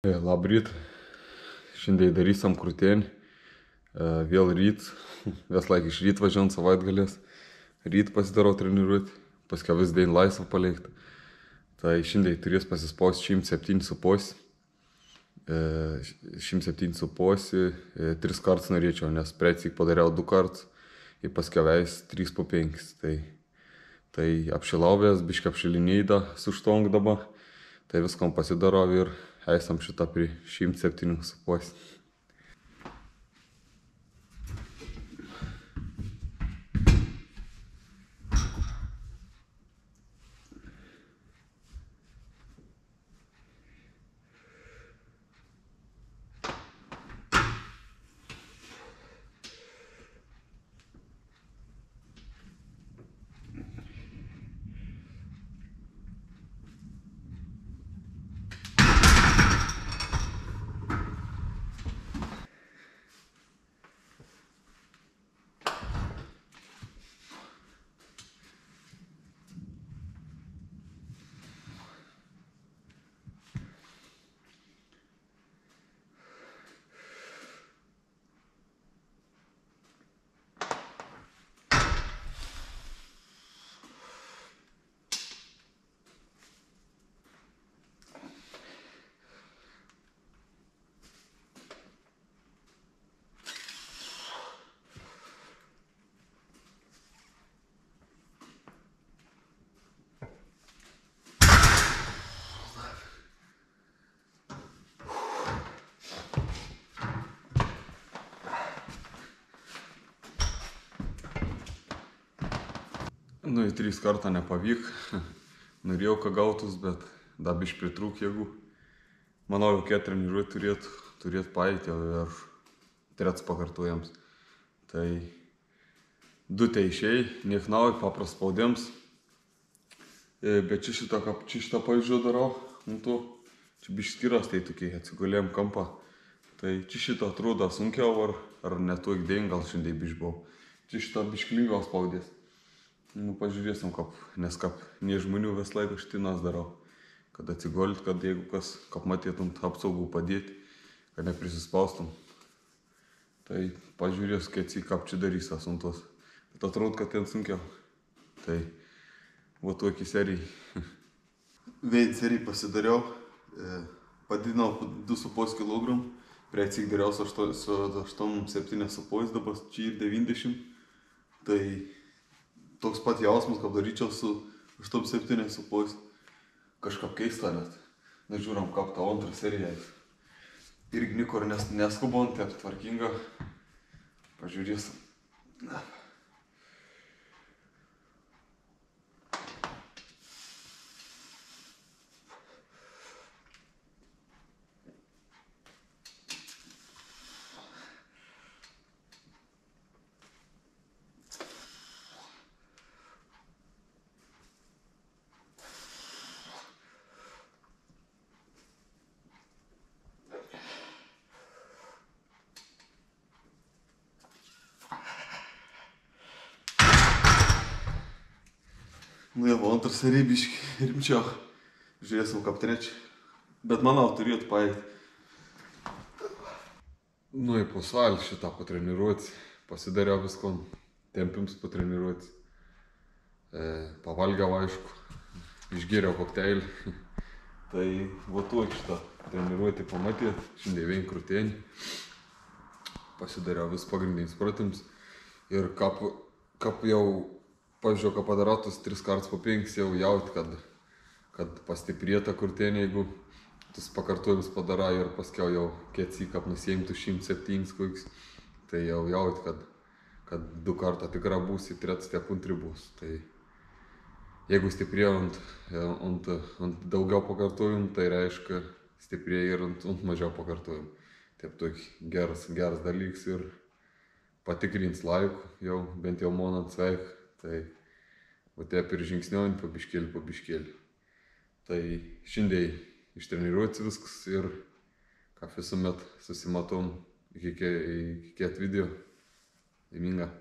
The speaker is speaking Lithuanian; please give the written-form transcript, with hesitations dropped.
Labryt, šiandien darysim krūtienį, vėl ryt, vis laik iš ryt važiuojant savaitgalės, ryt pasidarau treniruoti, paskui vis dien laisvą paleikt. Tai šiandien turės pasispaust 107,5, 107,5, 3 kartus norėčiau, nes precijai padariau 2 kartus ir paskui veis 3,5. Tai apšilauvęs, biškai apšilinėda su štong dabar, tai viskam pasidarau ir esam šitą prie 107,5. Nu, į 3 kartą nepavyk, norėjau, ką gautus, bet dar biškai pritrūk jėgų. Manau, jokie treniruoti turėtų paeiti ir 3 pakartojams. Tai 2 tai išėjai, niek naujo, papras spaudėms. Bet čia šitą pavyzdžių darau, čia biškai skiras, tai tokiai atsigulėjom kampą. Tai čia šitą atrodo sunkiau ar netu įdėjim, gal šiandien biškai buvau. Čia šitą biškai lengviau spaudės. Nu, pažiūrėsim, nes ne žmonių vis laiko štinas darau. Kad atsigolit, kad jeigu kas, kaip matytum, apsaugų padėti, kad neprisispaustum. Tai pažiūrės, kaip čia darys asuntos. Bet atrodo, kad ten sunkiau. Tai va tokį serijai. Vėl serijai pasidariau, padidinau 2,5 kg, precijai dariau su 8,7,5, dabar čia ir 90. Tai toks pat jausmas, kaip daryčiau su 8,7,5. Kažkaip keista net. Nežiūram, kaip ta antra serija. Irgi nikur neskubant, taip tvarkinga. Pažiūrėsim. Nu jau, antrą seriją biškai rimčiau. Žiūrėsim, kaip trečią. Bet manau, turėtų paeiti. Nu, į pusvalį šitą patreniruoti. Pasidariau viskom. Tempims patreniruoti. Pavalgiau, aišku. Išgėriau kokteilį. Tai va tuo šitą treniruoti pamatėt. Šiandien vien krūtienį. Pasidariau vis pagrindinis pratims. Ir kaip jau pavyzdžiui, ką padaratus 3 kartus po 5 jau jauti, kad pastiprėta krūtienė, jeigu tus pakartojimus padarai ir paskiau jau kieci, kaip nusiimtų 107 koks, tai jau jauti, kad 2 kartą tikra būsi, 3 step antri bus. Tai jeigu stiprėjo ant daugiau pakartojimų, tai reiškia stiprėjo ir ant mažiau pakartojimų. Taip tokį geras dalyks ir patikrins laiku, jau bent jau monant sveik. Tai va taip ir žingsniuojant po biškėlį. Tai šiandien ištreniruoti viskas ir kaip visuomet susimatom iki kiek video. Laiminga.